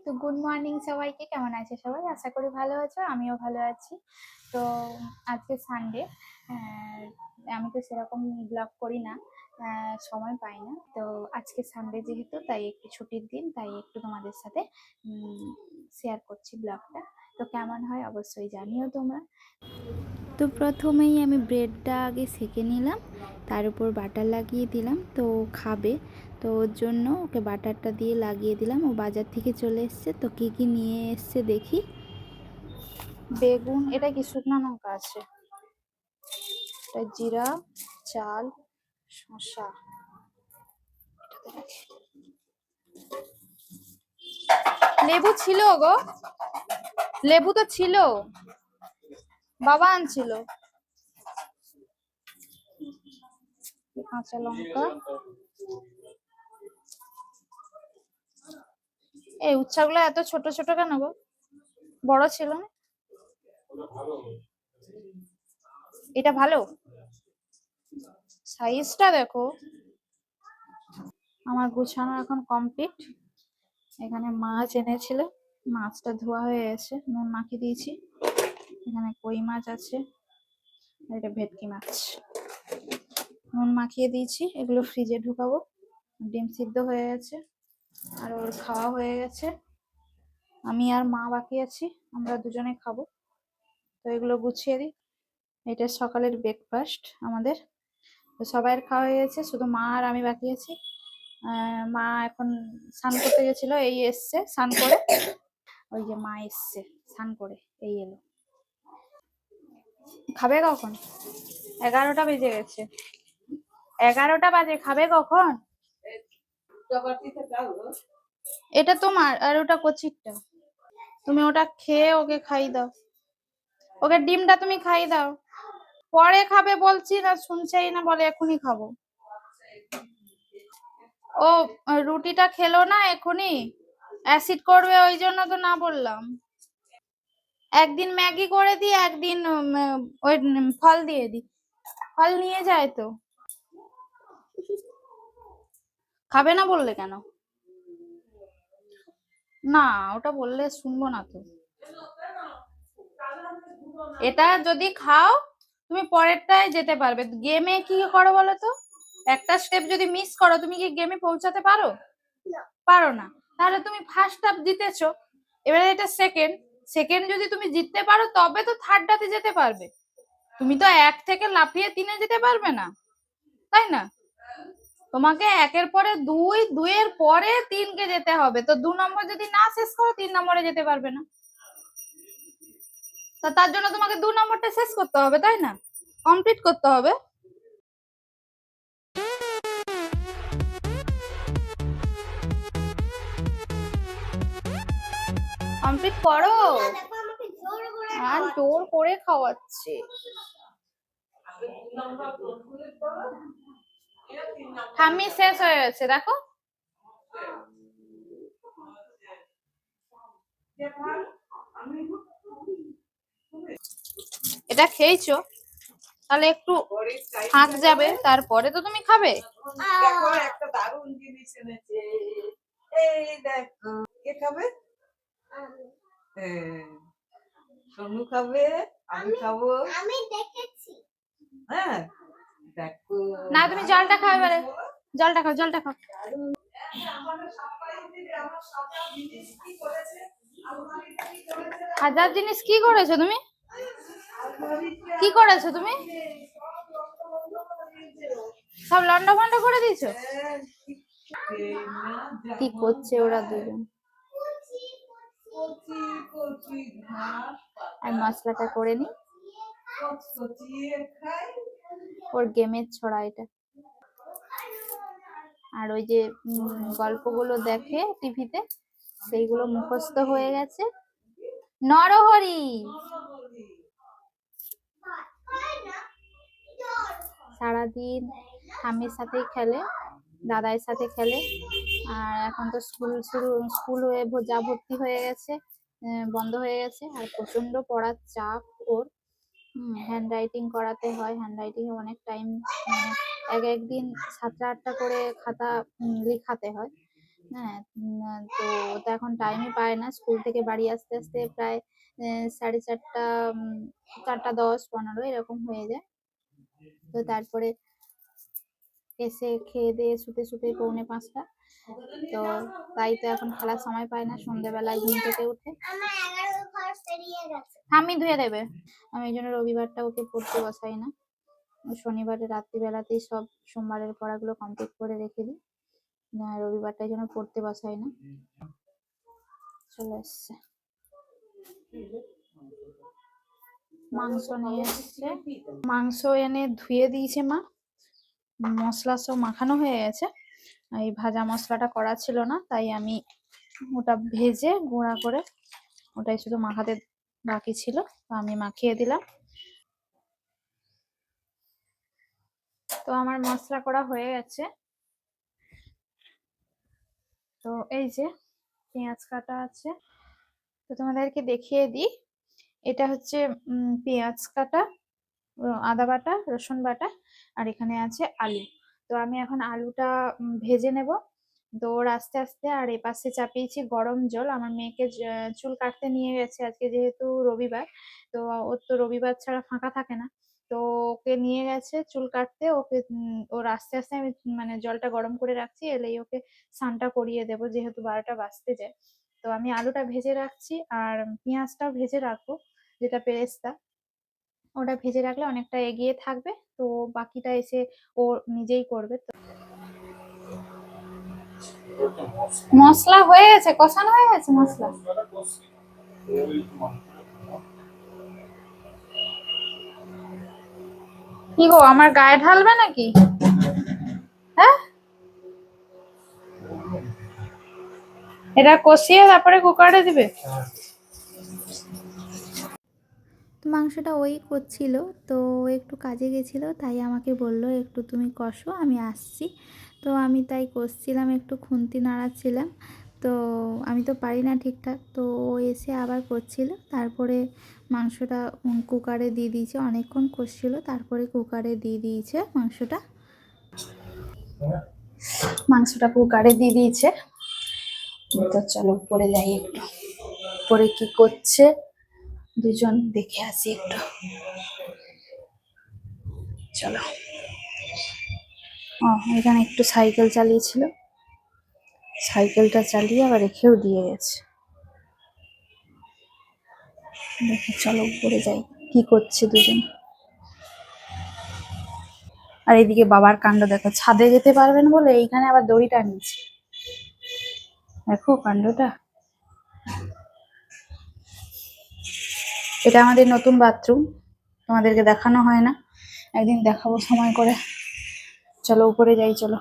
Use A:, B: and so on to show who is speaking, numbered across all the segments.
A: তো good morning সবাইকে, কেমন আছে সবাই? আশা করি ভালো আছো, আমিও ভালো আছি। তো আজকে সানডে, আমি তো সেরকম ব্লগ করি না, সময় পাই না। তো আজকে সানডে যেহেতু, তাই একটু ছুটির দিন, তাই একটু তোমাদের সাথে শেয়ার করছি ব্লগটা। তো কেমন হয় অবশ্যই জানিও তোমরা। তো প্রথমেই আমি ব্রেডটা আগে সেঁকে নিলাম, তার উপর বাটার লাগিয়ে দিলাম। তো খাবে, তো ওর জন্য ওকে বাটারটা দিয়ে লাগিয়ে দিলাম। ও বাজার থেকে চলে এসছে, তো কি কি নিয়ে এসছে দেখি। বেগুন, এটা কি শুকনো লঙ্কা আছে, এটা জিরা, চাল, শসা, লেবু ছিল গো, লেবু তো ছিল, বাবা আনছিল। কাঁচা লঙ্কা, এই উচ্ছাগুলো এত ছোট ছোট কেন গো? বড় ছিল না? এটা ভালো, সাইজটা দেখো। আমার গুছানো এখন কমপ্লিট। এখানে মাছ এনেছিল, মাছটা ধোয়া হয়ে গেছে, নুন মাখিয়ে দিয়েছি। এখানে কই মাছ আছে, আর এটা ভেটকি মাছ, নুন মাখিয়ে দিয়েছি। এগুলো ফ্রিজে ঢুকাবো। ডিম সিদ্ধ হয়ে গেছে, আর ওর খাওয়া হয়ে গেছে। আমি আর মা বাকি আছি, আমরা দুজনে খাবো। তো এগুলো গুছিয়ে দিই। এটা সকালের ব্রেকফাস্ট আমাদের। তো সবাই খাওয়া হয়ে গেছে, শুধু মা আর আমি বাকি আছি। মা এখন স্নান করতে গেছিল, এই এসছে স্নান করে। ওই যে মা এসছে স্নান করে, এই এলো। খাবে কখন? 11টা বেজে গেছে, 11টা বাজে, খাবে কখন? এটা তোমার, আর ওটা কচিরটা। তুমি ওটা খেয়ে ওকে খাই দাও, ওকে ডিমটা তুমি খাই দাও। পরে খাবে বলছি না, শুনছেই না, বলে এখনই খাবো। ও রুটিটা খেলো না, এখনই অ্যাসিড করবে, ওই জন্য তো না বললাম। একদিন ম্যাগি করে দিই, একদিন ওই ফল দিয়ে দিই, ফল নিয়ে যায় তো। খাবে না বললে কেন? না, ওটা বললে শুনবো না তো। এটা যদি খাও তুমি পরেরটায় যেতে পারবে। গেমে কি করো বলো তো, একটা স্টেপ যদি মিস করো, তুমি কি গেমে পৌঁছাতে পারো? পারো না। তাহলে তুমি ফার্স্ট হাফ জিতেছো, এবারে এটা সেকেন্ড, সেকেন্ড যদি তুমি জিততে পারো তবে তো থার্ডটাতে যেতে পারবে। তুমি তো 1 থেকে লাফিয়ে 3-এ যেতে পারবে না, তাই না? তোমাকে 1-এর পরে 2, 2-এর পরে 3-কে যেতে হবে। তো 2 নম্বর যদি না শেষ করো, 3 নম্বরে যেতে পারবে না। তো তার জন্য তোমাকে 2 নম্বরটা শেষ করতে হবে, তাই না? কমপ্লিট করতে হবে। কমপ্লিট করো। আর জোর করে খাওয়াচ্ছে। ঠাম্মি শেষ হয়ে গেছে, দেখো। এটা খেয়েছো, তাহলে একটু ফাঁক যাবে, তারপরে তো তুমি খাবে।
B: দেখো একটা দারুণ জিনিস এনেছে, এই দেখো। কে খাবে? সোনু খাবে, আমি খাবো। আমি দেখেছি। হ্যাঁ দেখো
A: না, তুমি জলটা খাও এবারে, জলটা খাও, জলটা খাও। হাজার জিনিস কি করেছো তুমি? কি করেছো তুমি? সব লন্ডা ভন্ডা করে দিয়েছো। কি করছে ওরা দুজন? আমি মশলাটা করে নি, ওর গেমের ছড়া এটা। আর ওই যে গল্পগুলো দেখে টিভিতে, সেইগুলো মুখস্থ হয়ে গেছে। নরহরি, সারাদিন ঠাম্মির সাথেই খেলে, দাদার সাথে খেলে। আর এখন তো স্কুল হয়ে যা ভর্তি হয়ে গেছে, বন্ধ হয়ে গেছে। আর প্রচন্ড পড়ার চাপ ওর, হ্যান্ড রাইটিং করাতে হয়, হ্যান্ড রাইটিং এ অনেক টাইম, একদিন 7টা 8টা করে খাতা লেখাতে হয়। হ্যাঁ, তো ও তো এখন টাইমই পায় না, স্কুল থেকে বাড়ি আসতে আসতে প্রায় 4:30, 4:10, 15 এরকম হয়ে যায়। তো তারপরে এসে খেয়ে দিয়ে শুতে শুতে 4:45। তো তাই তো এখন খেলার সময় পায় না, সন্ধ্যেবেলায় ঘুম থেকে উঠে আমি ধুয়ে দেবে। আমি এই জন্য রবিবারটা ওকে পড়তে বসাই না, শনিবারে রাত্রিবেলাতেই সব সোমবারের পড়াগুলো কমপ্লিট করে রেখে দিই। রবিবারটা এই জন্য পড়তে বসাই না। চলে এসছে, মাংস নিয়ে এসছে, মাংস এনে ধুয়ে দিয়েছে মা, মশলা সব মাখানো হয়ে গেছে। এই ভাজা মশলাটা করা ছিল না, তাই আমি ওটা ভেজে গুঁড়া করে ওটাই শুধু মাখাতে বাকি ছিল, তো আমি মাখিয়ে দিলাম। তো আমার মশলা করা হয়ে গেছে। তো এই যে পেঁয়াজ কাটা আছে, তো তোমাদেরকে দেখিয়ে দিই। এটা হচ্ছে পেঁয়াজ কাটা, আদা বাটা, রসুন বাটা, আর এখানে আছে আলু। তো আমি এখন আলুটা ভেজে নেব। তো ওর আস্তে আস্তে, আর এপাশে চাপিয়েছি গরম জল। আমার মেয়েকে চুল কাটতে নিয়ে গেছে আজকে, যেহেতু রবিবার। তো ওর তো রবিবার ছাড়া ফাঁকা থাকে না। তো ওকে নিয়ে গেছে চুল কাটতে, ওকে ওর আস্তে আস্তে আমি মানে জলটা গরম করে রাখছি, এলেই ওকে স্নানটা করিয়ে দেবো, যেহেতু 12টা বাজতে যায়। তো আমি আলুটা ভেজে রাখছি, আর পেঁয়াজটাও ভেজে রাখবো, যেটা পেরেস্তা, ওটা ভেজে রাখলে অনেকটা এগিয়ে থাকবে। তো বাকিটা এসে ও নিজেই করবে। তো মশলা হয়ে গেছে, কষানো হয়ে গেছে মশলা। কি গো, আমার গায়ে ঢালবে নাকি? হ্যাঁ, এটা কষিয়ে তারপরে কুকারে দিবে? তো মাংসটা ওই করছিল, তো ও একটু কাজে গেছিলো, তাই আমাকে বললো একটু তুমি কষো, আমি আসছি। তো আমি তাই কষছিলাম, একটু খুন্তি নাড়াচ্ছিলাম। তো আমি তো পারি না ঠিকঠাক, তো ও এসে আবার করছিল। তারপরে মাংসটা কুকারে দিয়ে দিয়েছে, অনেকক্ষণ কষছিল, তারপরে কুকারে দিয়ে দিয়েছে মাংসটা। মাংসটা কুকারে দিয়ে দিয়েছে। তো চলো উপরে যাই, একটু পরে কি করছে দুজন দেখে আসি একটু। চলো। ও, এখানে একটু সাইকেল চালিয়েছিল, সাইকেলটা চালিয়ে আবার রেখেও দিয়ে গেছে। দেখে চলো উপরে যাই, কি করছে দুজন। আর এদিকে বাবার কাণ্ড দেখো, ছাদে যেতে পারবেন বলে এইখানে আবার দড়ি টানিয়েছে। দেখো কাণ্ডটা। এটা আমাদের নতুন বাথরুম, তোমাদেরকে দেখানো হয় না, একদিন দেখাবো সময় করে। চলো উপরে যাই, চলো।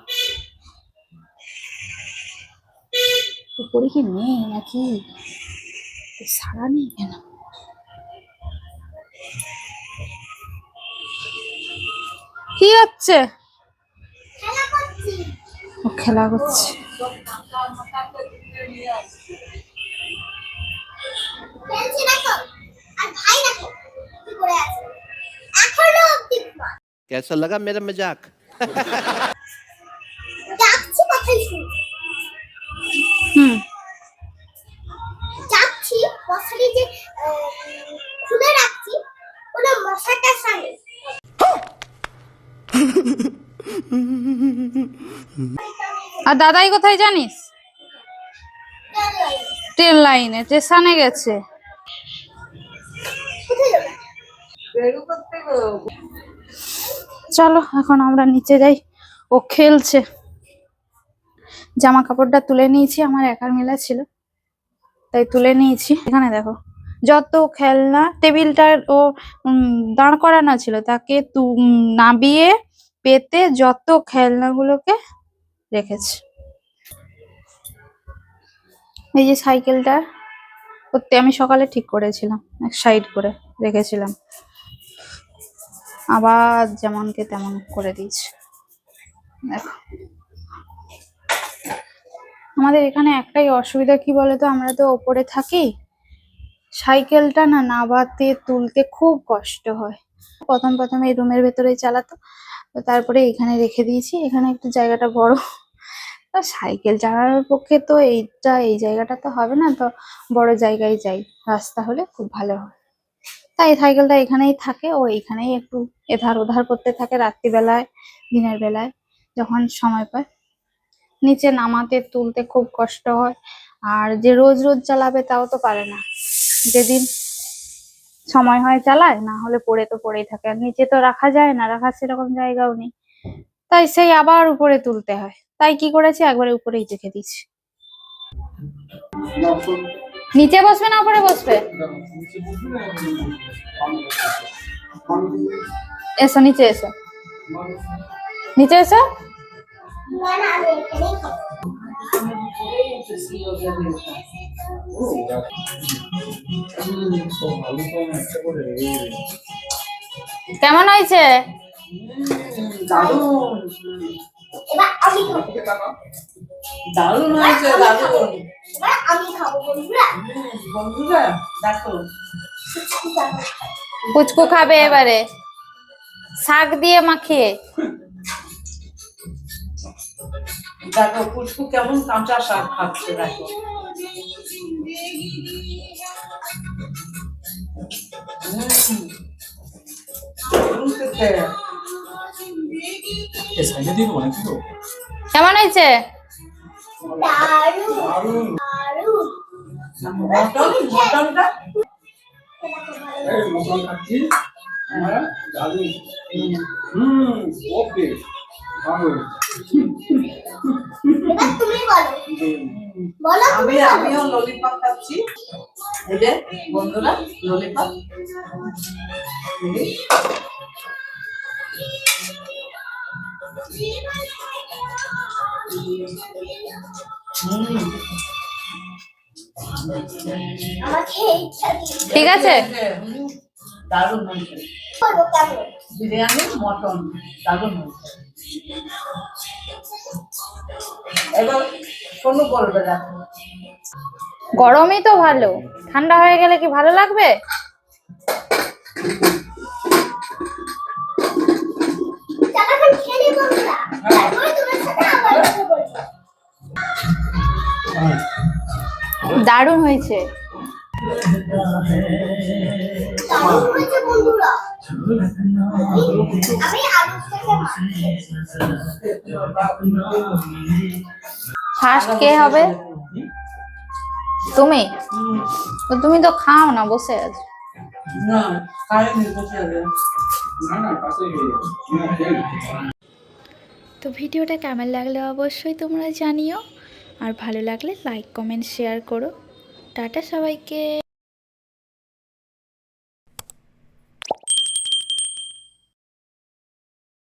A: উপরে কি নেই নাকি? সারা নেই কেন? কি হচ্ছে? ও খেলা করছে।
C: कैसा लगा मेरा मजाक?
A: হুম,
D: যাচ্ছি মশারি যে খুলে রাখছি ওটা মশাটা সামনে
A: আর দাদাই কোথায় জানিস? ট্রেন লাইনে, স্টেশনে গেছে।
B: বেরু করতে গো।
A: চলো এখন আমরা নিচে যাই, ও খেলছে। জামা কাপড়টা তুলে নিয়েছি, আমার একার মেলা ছিল তাই তুলে নিয়েছি। এখানে দেখো যত খেলনা, টেবিলটার ও দাঁড় করানো ছিল, তাকে নাবিয়ে পেতে যত খেলনাগুলোকে রেখেছে। এই যে সাইকেলটা করতে আমি সকালে ঠিক করেছিলাম, এক সাইড করে রেখেছিলাম, আবার যেমনকে তেমন করে দিয়েছে। দেখো আমাদের এখানে একটাই অসুবিধা কি বলতো, আমরা তো ওপরে থাকি, সাইকেলটা না নাবাতে তুলতে খুব কষ্ট হয়। প্রথম প্রথম এই রুমের ভেতরেই চালাতো, তো তারপরে এখানে রেখে দিয়েছি, এখানে একটু জায়গাটা বড়, তো সাইকেল চালানোর পক্ষে তো এই জায়গাটা তো হবে না, তো বড় জায়গায় যাই, রাস্তা হলে খুব ভালো হয়। তাই সাইকেলটা এখানেই থাকে, ও এখানেই একটু এধার ওধার করতে থাকে রাত্রিবেলায়, দিনের বেলায় যখন সময় পায়। নিচে নামাতে তুলতে খুব কষ্ট হয়, আর যে রোজ রোজ চালাবে তাও তো পারে না, যেদিন সময় হয় চালায়, না হলে পড়ে তো পড়েই থাকে। আর নিচে তো রাখা যায় না, রাখার সেরকম জায়গাও নেই, তাই সেই আবার উপরে তুলতে হয়। তাই কি করেছি, একবারে উপরেই রেখে দিচ্ছি। নিচে বসবে না উপরে বসবে? এসো নিচে এসো, নিচে এসো।
D: না না আমি এখানেই খাবো।
A: কেমন হয়েছে?
B: দারুণ
D: এবার আমি খাবো।
B: দারুণ হয়েছে, দারুণ।
D: এবার আমি খাবো বন্ধুরা।
B: বন্ধুরা দেখো,
A: পুচকু খাবে এবারে শাক দিয়ে মাখিয়ে।
B: দেখো পুচকু কেমন কাঁচা শাক খাচ্ছে, দেখো। দারুণ খেতে।
A: কেমন হয়েছে?
D: দারুণ দারুণ।
B: মটনটা
D: এবার তুমি বলো, বলো তুমি বলো।
B: আমিও ললিপপ খাচ্ছি। এই যে বন্ধুরা, ললিপপ।
D: আমার খেয়ে ইচ্ছা দিচ্ছে।
A: ঠিক আছে,
B: দারুণ হয়েছে।
D: বলো কেমন?
B: বিরিয়ানি মটন দারুণ হয়েছে। এবার সোনু বলবে, দেখো।
A: গরমই তো ভালো, ঠান্ডা হয়ে গেলে কি ভালো লাগবে?
D: চাকাখান খেয়ে নিই বন্ধুরা, তারপরে তোমার সাথে আবার কথা বলবো।
A: দারুণ হয়েছে।
D: দারুণ হয়েছে বন্ধুরা। আমি আলু থেকে মাখি।
A: ফার্স্ট কে হবে? তুমি? তো তুমি তো খাও না, বসে আছো।
B: না খাইনি, বসে আছে।
A: তো ভিডিওটা কেমন লাগলে অবশ্যই তোমরা জানিও, আর ভালো লাগলে লাইক কমেন্ট শেয়ার করো। টাটা সবাইকে।